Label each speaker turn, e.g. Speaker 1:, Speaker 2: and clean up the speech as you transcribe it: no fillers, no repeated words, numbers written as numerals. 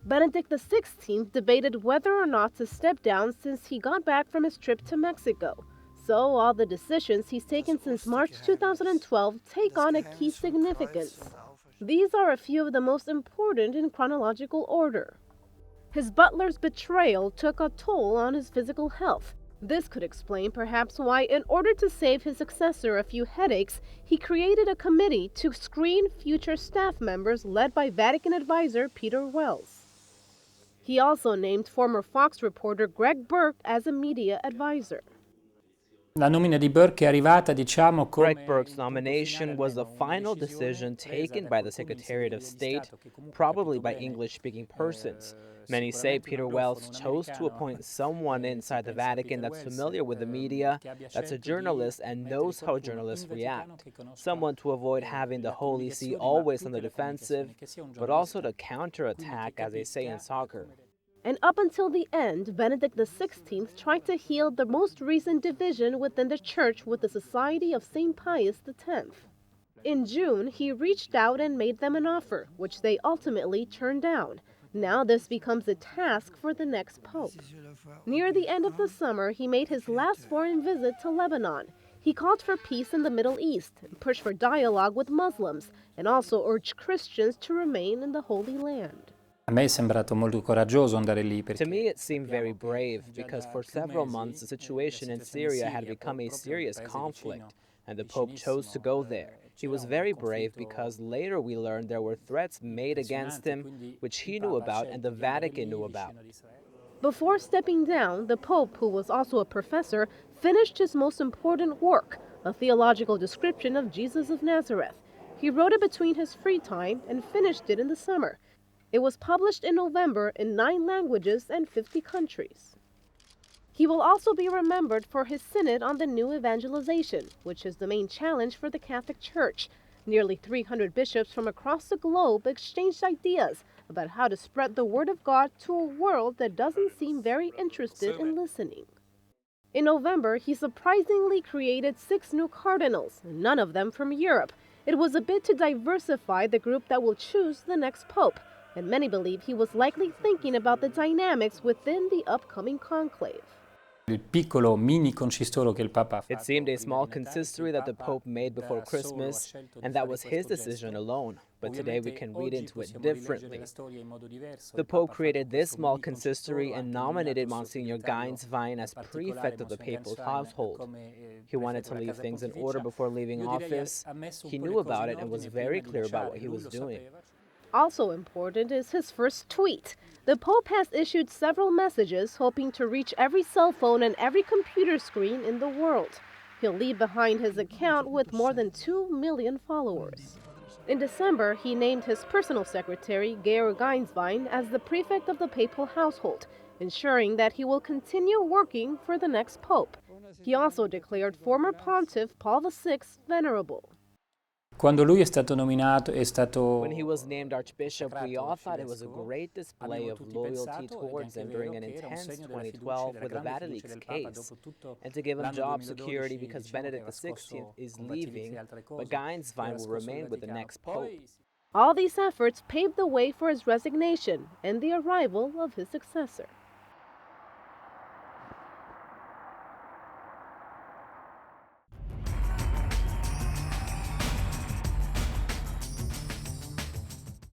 Speaker 1: Benedict XVI debated whether or not to step down since he got back from his trip to Mexico. So all the decisions he's taken since March 2012 take on a key significance. These are a few of the most important in chronological order. His butler's betrayal took a toll on his physical health. This could explain perhaps why, in order to save his successor a few headaches, he created a committee to screen future staff members led by Vatican advisor Peter Wells. He also named former Fox reporter Greg Burke as a media advisor.
Speaker 2: La nomina di Burke è arrivata, diciamo, come
Speaker 3: Greg Burke's nomination was the final decision taken by the Secretariat of State, probably by English-speaking persons. Many say Peter Wells chose to appoint someone inside the Vatican that's familiar with the media, that's a journalist and knows how journalists react. Someone to avoid having the Holy See always on the defensive, but also to counterattack, as they say in soccer.
Speaker 1: And up until the end, Benedict XVI tried to heal the most recent division within the Church with the Society of St. Pius X. In June, he reached out and made them an offer, which they ultimately turned down. Now this becomes a task for the next pope. Near the end of the summer, he made his last foreign visit to Lebanon. He called for peace in the Middle East, pushed for dialogue with Muslims, and also urged Christians to remain in the Holy Land.
Speaker 2: A me è sembrato molto coraggioso andare lì
Speaker 3: To me, it seemed very brave because for several months the situation in Syria had become a serious conflict, and the Pope chose to go there. He was very brave because later we learned there were threats made against him, which he knew about and the Vatican knew about.
Speaker 1: Before stepping down, the Pope, who was also a professor, finished his most important work, a theological description of Jesus of Nazareth. He wrote it between his free time and finished it in the summer. It was published in November in 9 languages and 50 countries. He will also be remembered for his synod on the new evangelization, which is the main challenge for the Catholic Church. Nearly 300 bishops from across the globe exchanged ideas about how to spread the word of God to a world that doesn't seem very interested in listening. In November, he surprisingly created 6 new cardinals, none of them from Europe. It was a bit to diversify the group that will choose the next pope, and many believe he was likely thinking about the dynamics within the upcoming conclave.
Speaker 2: il piccolo mini consistoro che il Papa ha
Speaker 3: It
Speaker 2: fatto.
Speaker 3: seemed a small consistory that the Pope made before Christmas, and that was his decision alone. But today we can read into it differently. The Pope created this small consistory and nominated Monsignor Gainswein as prefect of the papal household. He wanted to leave things in order before leaving office. He knew about it and was very clear about what he was doing.
Speaker 1: Also important is his first tweet. The Pope has issued several messages hoping to reach every cell phone and every computer screen in the world. He'll leave behind his account with more than 2 million followers. In December, he named his personal secretary, Georg Gainswein, as the prefect of the papal household, ensuring that he will continue working for the next pope. He also declared former pontiff Paul VI venerable.
Speaker 2: Quando lui è stato nominato, è stato...
Speaker 3: When he was named Archbishop, we all thought it was a great display of loyalty towards him during an intense 2012 with the Vatican leaks case, and to give him job security because Benedict XVI is leaving, but Gainswein will remain with the next pope.
Speaker 1: All these efforts paved the way for his resignation and the arrival of his successor.